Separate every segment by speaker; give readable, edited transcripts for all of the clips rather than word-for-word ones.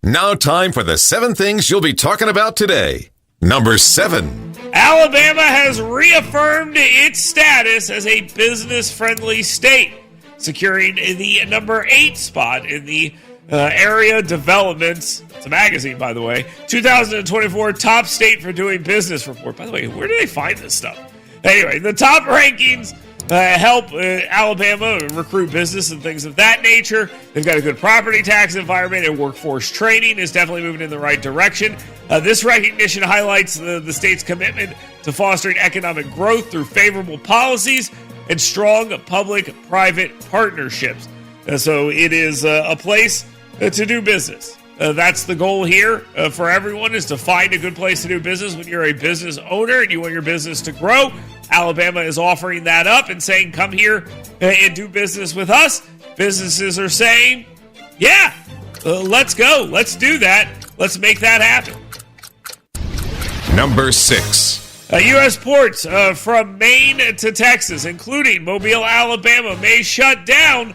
Speaker 1: Now time for the 7 things you'll be talking about today. Number 7.
Speaker 2: Alabama has reaffirmed its status as a business-friendly state, securing the number 8 spot in the Area Development's, it's a magazine, by the way, 2024 Top State for Doing Business report. By the way, where do they find this stuff? Anyway, the top rankings help Alabama recruit business and things of that nature. They've got a good property tax environment, and workforce training is definitely moving in the right direction. This recognition highlights the state's commitment to fostering economic growth through favorable policies and strong public-private partnerships. So it is a place to do business. That's the goal here for everyone, is to find a good place to do business when you're a business owner and you want your business to grow. Alabama is offering that up and saying, come here and do business with us. Businesses are saying, yeah, let's go. Let's do that. Let's make that happen.
Speaker 1: Number 6.
Speaker 2: U.S. ports from Maine to Texas, including Mobile, Alabama, may shut down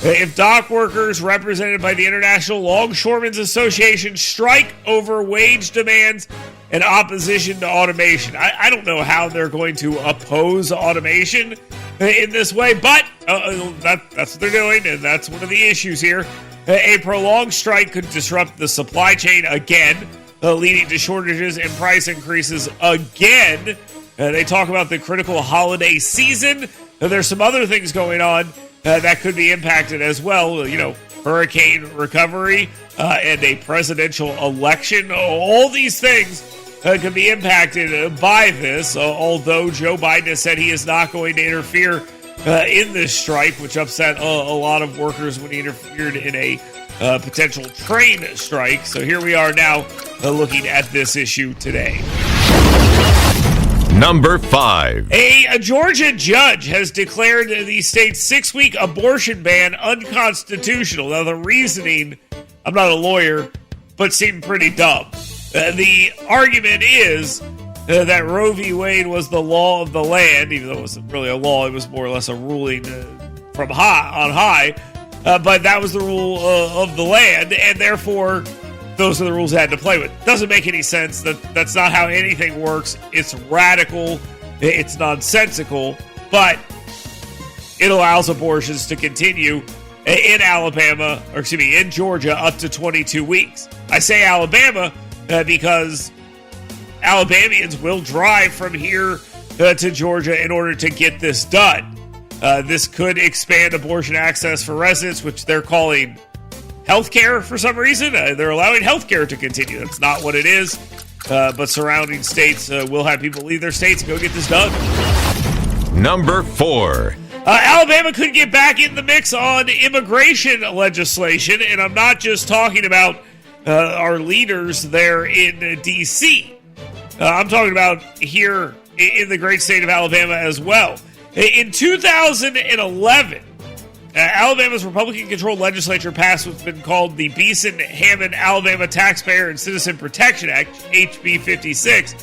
Speaker 2: if dock workers represented by the International Longshoremen's Association strike over wage demands and opposition to automation. I don't know how they're going to oppose automation in this way, but that's what they're doing, and that's one of the issues here. A prolonged strike could disrupt the supply chain again, leading to shortages and price increases again. They talk about the critical holiday season. There's some other things going on that could be impacted as well. You know, hurricane recovery and a presidential election. All these things could be impacted by this, although Joe Biden has said he is not going to interfere in this strike, which upset a lot of workers when he interfered in a potential train strike. So here we are now looking at this issue today.
Speaker 1: Number 5.
Speaker 2: A Georgia judge has declared the state's 6-week abortion ban unconstitutional. Now, the reasoning, I'm not a lawyer, but seemed pretty dumb. The argument is that Roe v. Wade was the law of the land, even though it wasn't really a law. It was more or less a ruling from on high. But that was the rule of the land, and therefore those are the rules they had to play with. Doesn't make any sense. That's not how anything works. It's radical. It's nonsensical. But it allows abortions to continue in in Georgia, up to 22 weeks. I say Alabama because Alabamians will drive from here to Georgia in order to get this done. This could expand abortion access for residents, which they're calling healthcare for some reason. They're allowing healthcare to continue. That's not what it is. But surrounding states will have people leave their states and go get this done.
Speaker 1: Number 4.
Speaker 2: Alabama could get back in the mix on immigration legislation, and I'm not just talking about our leaders there in D.C. I'm talking about here in the great state of Alabama as well. In 2011, Alabama's Republican-controlled legislature passed what's been called the Beeson-Hammond Alabama Taxpayer and Citizen Protection Act, HB 56,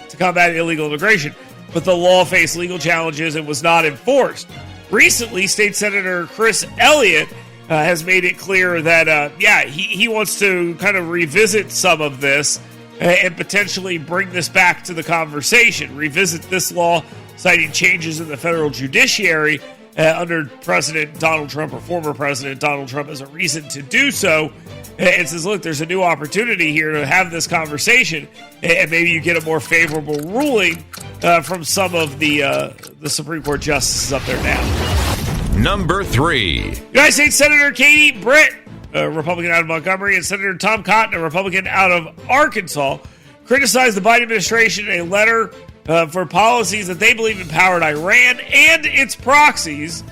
Speaker 2: to combat illegal immigration. But the law faced legal challenges and was not enforced. Recently, State Senator Chris Elliott has made it clear that, he wants to kind of revisit some of this and potentially bring this back to the conversation, revisit this law, citing changes in the federal judiciary under President Donald Trump, or former President Donald Trump, as a reason to do so. And says, look, there's a new opportunity here to have this conversation, and maybe you get a more favorable ruling from some of the Supreme Court justices up there now.
Speaker 1: Number 3.
Speaker 2: United States Senator Katie Britt, a Republican out of Montgomery, and Senator Tom Cotton, a Republican out of Arkansas, criticized the Biden administration in a letter for policies that they believe empowered Iran and its proxies,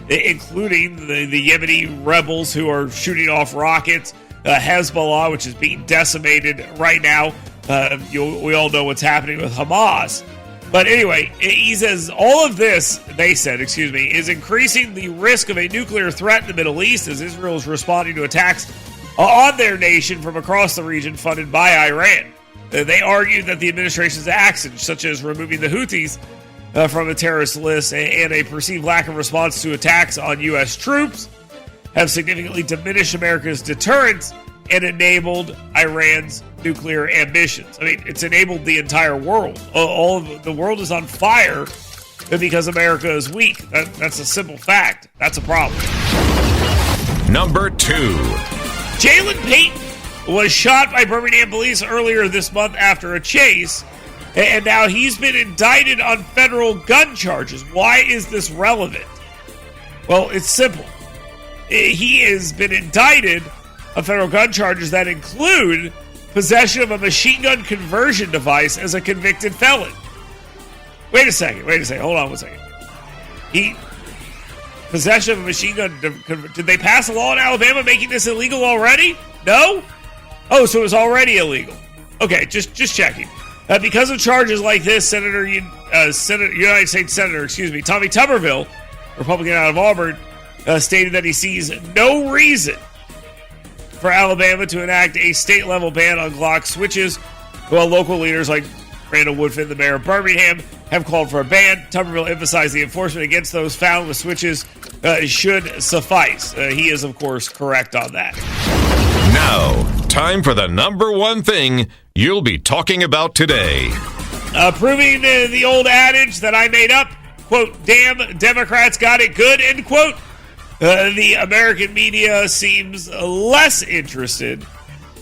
Speaker 2: including the Yemeni rebels who are shooting off rockets, Hezbollah, which is being decimated right now. We all know what's happening with Hamas. But anyway, he says all of this, they said, is increasing the risk of a nuclear threat in the Middle East as Israel is responding to attacks on their nation from across the region funded by Iran. They argued that the administration's actions, such as removing the Houthis from the terrorist list and a perceived lack of response to attacks on U.S. troops, have significantly diminished America's deterrence and enabled Iran's nuclear ambitions. I mean, it's enabled the entire world. All of the world is on fire because America is weak. That's a simple fact. That's a problem.
Speaker 1: Number 2.
Speaker 2: Jalen Payton was shot by Birmingham police earlier this month after a chase, and now he's been indicted on federal gun charges. Why is this relevant? Well, it's simple. He has been indicted on federal gun charges that include possession of a machine gun conversion device as a convicted felon. Wait a second. Hold on one second. Possession of a machine gun. Did they pass a law in Alabama making this illegal already? No? Oh, so it was already illegal. Okay, just checking. Because of charges like this, United States Senator, Tommy Tuberville, Republican out of Auburn, stated that he sees no reason for Alabama to enact a state-level ban on Glock switches, while local leaders like Randall Woodfin, the mayor of Birmingham, have called for a ban. Tuberville emphasized the enforcement against those found with switches should suffice. He is, of course, correct on that.
Speaker 1: Now, time for the number 1 thing you'll be talking about today.
Speaker 2: Proving the old adage that I made up, quote, damn, Democrats got it good, end quote. The American media seems less interested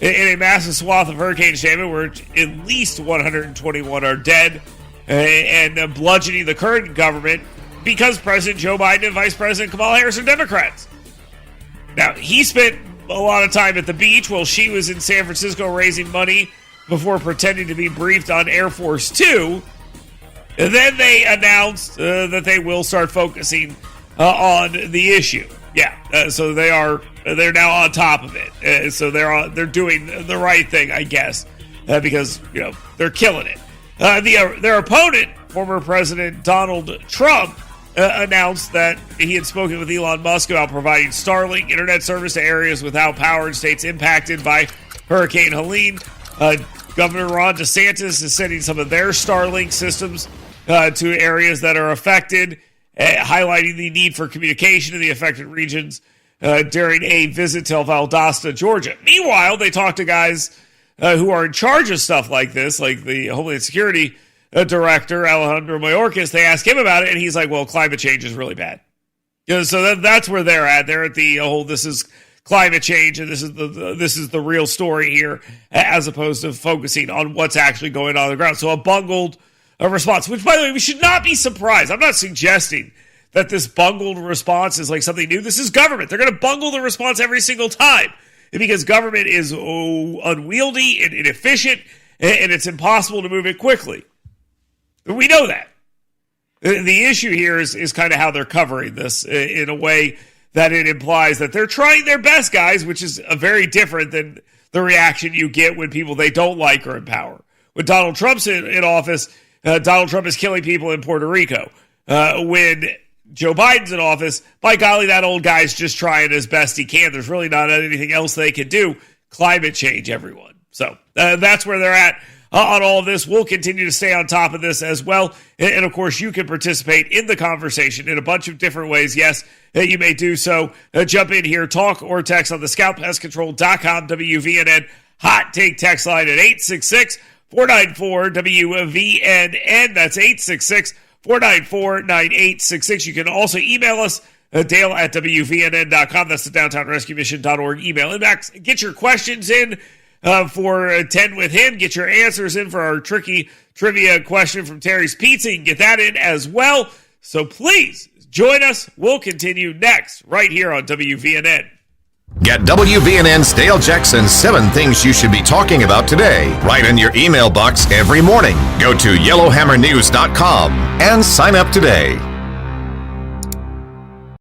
Speaker 2: in a massive swath of hurricane damage where at least 121 are dead and bludgeoning the current government because President Joe Biden and Vice President Kamala Harris are Democrats. Now, he spent a lot of time at the beach while she was in San Francisco raising money before pretending to be briefed on Air Force Two. And then they announced that they will start focusing on the issue. So they're now on top of it. So they're doing the right thing, I guess, because they're killing it. Their opponent, former President Donald Trump, announced that he had spoken with Elon Musk about providing Starlink internet service to areas without power in states impacted by Hurricane Helene. Governor Ron DeSantis is sending some of their Starlink systems to areas that are affected, highlighting the need for communication in the affected regions during a visit to Valdosta, Georgia. Meanwhile, they talk to guys who are in charge of stuff like this, like the Homeland Security Director, Alejandro Mayorkas. They ask him about it, and he's like, well, climate change is really bad. So that's where they're at. They're at the whole, this is climate change, and this is the real story here, as opposed to focusing on what's actually going on the ground. So a bungled response, which, by the way, we should not be surprised. I'm not suggesting that this bungled response is like something new. This is government. They're going to bungle the response every single time because government is unwieldy and inefficient, and it's impossible to move it quickly. We know that. The issue here is kind of how they're covering this in a way that it implies that they're trying their best, guys, which is very different than the reaction you get when people they don't like are in power. When Donald Trump's in office, Donald Trump is killing people in Puerto Rico. When Joe Biden's in office, by golly, that old guy's just trying as best he can. There's really not anything else they can do. Climate change, everyone. So that's where they're at on all of this. We'll continue to stay on top of this as well. And of course, you can participate in the conversation in a bunch of different ways. Yes, you may do so. Jump in here, talk or text on the scoutpestcontrol.com WVNN hot take text line at 866-494-WVNN. That's 866-494-9866. You can also email us, Dale at WVNN.com. That's the downtownrescuemission.org email inbox. Get your questions in for 10 with him. Get your answers in for our tricky trivia question from Terry's Pizza. You can get that in as well. So please join us. We'll continue next right here on WVNN.
Speaker 1: Get WVNN's Dale Jackson's 7 Things You Should Be Talking About Today right in your email box every morning. Go to yellowhammernews.com and sign up today.